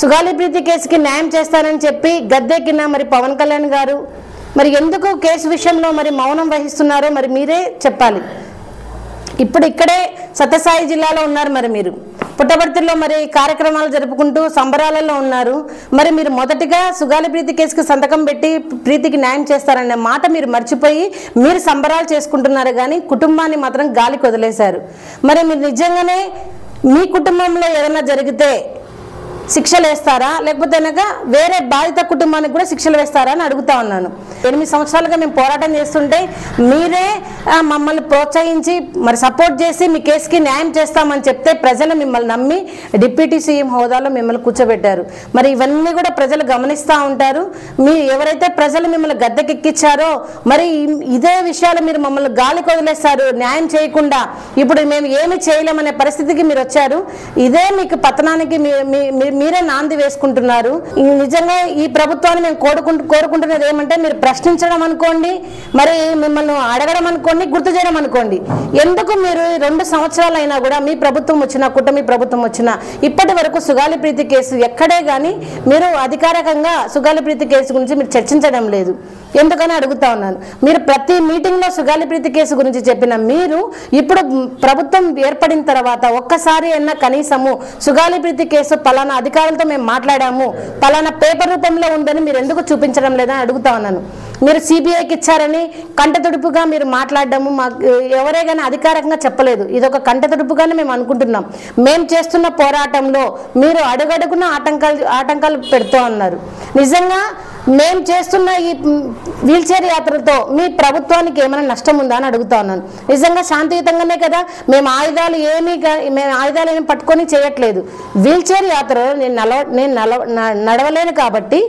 సుగాలి ప్రీతి కేసుకి న్యాయం చేస్తారని చెప్పి గద్దెక్కిన మరి పవన్ కళ్యాణ్ గారు మరి ఎందుకు కేసు విషయంలో మరి మౌనం వహిస్తున్నారో మరి మీరే చెప్పాలి. ఇప్పుడు ఇక్కడే సత్యసాయి జిల్లాలో ఉన్నారు, మరి మీరు పుట్టపర్తిలో మరి కార్యక్రమాలు జరుపుకుంటూ సంబరాలలో ఉన్నారు. మరి మీరు మొదటిగా సుగాలి ప్రీతి కేసుకి సంతకం పెట్టి ప్రీతికి న్యాయం చేస్తారనే మాట మీరు మర్చిపోయి మీరు సంబరాలు చేసుకుంటున్నారు, కానీ కుటుంబాన్ని మాత్రం గాలికి వదిలేశారు. మరి మీరు నిజంగానే మీ కుటుంబంలో ఏదైనా జరిగితే శిక్షలు వేస్తారా, లేకపోతే కనుక వేరే బాధిత కుటుంబానికి కూడా శిక్షలు వేస్తారా అని అడుగుతా ఉన్నాను. 8 సంవత్సరాలుగా మేము పోరాటం చేస్తుంటే మీరే మమ్మల్ని ప్రోత్సహించి మరి సపోర్ట్ చేసి మీ కేసుకి న్యాయం చేస్తామని చెప్తే ప్రజలు మిమ్మల్ని నమ్మి డిప్యూటీ సీఎం హోదాలో మిమ్మల్ని కూర్చోబెట్టారు. మరి ఇవన్నీ కూడా ప్రజలు గమనిస్తూ ఉంటారు. మీ ఎవరైతే ప్రజలు మిమ్మల్ని గద్దెకెక్కించారో మరి ఇదే విషయాలు మీరు మమ్మల్ని గాలికి వదిలేస్తారు న్యాయం చేయకుండా. ఇప్పుడు మేము ఏమి చేయలేమనే పరిస్థితికి మీరు వచ్చారు. ఇదే మీకు పతనానికి మీరే నాంది వేసుకుంటున్నారు. నిజంగా ఈ ప్రభుత్వాన్ని మేము కోరుకుంటున్నది ఏమంటే మీరు ప్రశ్నించడం అనుకోండి, మరి మిమ్మల్ని అడగడం అనుకోండి, గుర్తు చేయడం అనుకోండి. ఎందుకు మీరు 2 సంవత్సరాలు అయినా కూడా మీ ప్రభుత్వం వచ్చినా కూటమి ప్రభుత్వం వచ్చినా ఇప్పటి వరకు సుగాలి ప్రీతి కేసు ఎక్కడే కానీ మీరు అధికారికంగా సుగాలి ప్రీతి కేసు గురించి మీరు చర్చించడం లేదు. ఎందుకని అడుగుతా ఉన్నాను. మీరు ప్రతి మీటింగ్లో సుగాలి ప్రీతి కేసు గురించి చెప్పిన మీరు ఇప్పుడు ప్రభుత్వం ఏర్పడిన తర్వాత ఒక్కసారి అయినా కనీసము సుగాలి ప్రీతి కేసు పలానా అధికారులతో మేము మాట్లాడాము, పలానా పేపర్ రూపంలో ఉందని మీరు ఎందుకు చూపించడం లేదని అడుగుతా ఉన్నాను. మీరు సిబిఐకి ఇచ్చారని కంటతుడుపుగా మీరు మాట్లాడడము మాకు ఎవరే కానీ అధికారికంగా చెప్పలేదు. ఇది ఒక కంటతుడుపుగానే మేము అనుకుంటున్నాం. మేము చేస్తున్న పోరాటంలో మీరు అడుగడుగున ఆటంకాలు పెడుతూ ఉన్నారు. నిజంగా మేము చేస్తున్న ఈ వీల్చైర్ యాత్రతో మీ ప్రభుత్వానికి ఏమైనా నష్టం ఉందా అని అడుగుతా ఉన్నాను. నిజంగా శాంతియుతంగానే కదా, మేము ఆయుధాలు ఏమి పట్టుకొని చేయట్లేదు. వీల్చైర్ యాత్రలో నేను నడవలేను కాబట్టి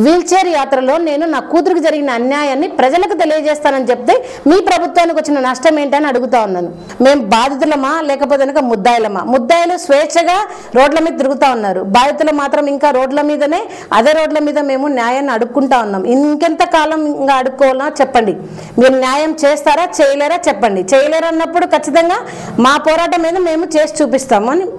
వీల్చైర్ యాత్రలో నేను నా కూతురికి జరిగిన అన్యాయాన్ని ప్రజలకు తెలియజేస్తానని చెప్తే మీ ప్రభుత్వానికి వచ్చిన నష్టం ఏంటని అడుగుతా ఉన్నాను. మేము బాధితులమా లేకపోతే కనుక ముద్దాయిలమా? ముద్దాయిలు స్వేచ్ఛగా రోడ్ల మీద తిరుగుతూ ఉన్నారు, బాధితులు మాత్రం ఇంకా రోడ్ల మీదనే అదే రోడ్ల మీద మేము న్యాయాన్ని అడుక్కుంటా ఉన్నాం. ఇంకెంత కాలం ఇంకా అడుక్కోవాలా చెప్పండి. మీరు న్యాయం చేస్తారా చేయలేరా చెప్పండి. చేయలేరన్నప్పుడు ఖచ్చితంగా మా పోరాటం మీద మేము చేసి చూపిస్తాము అని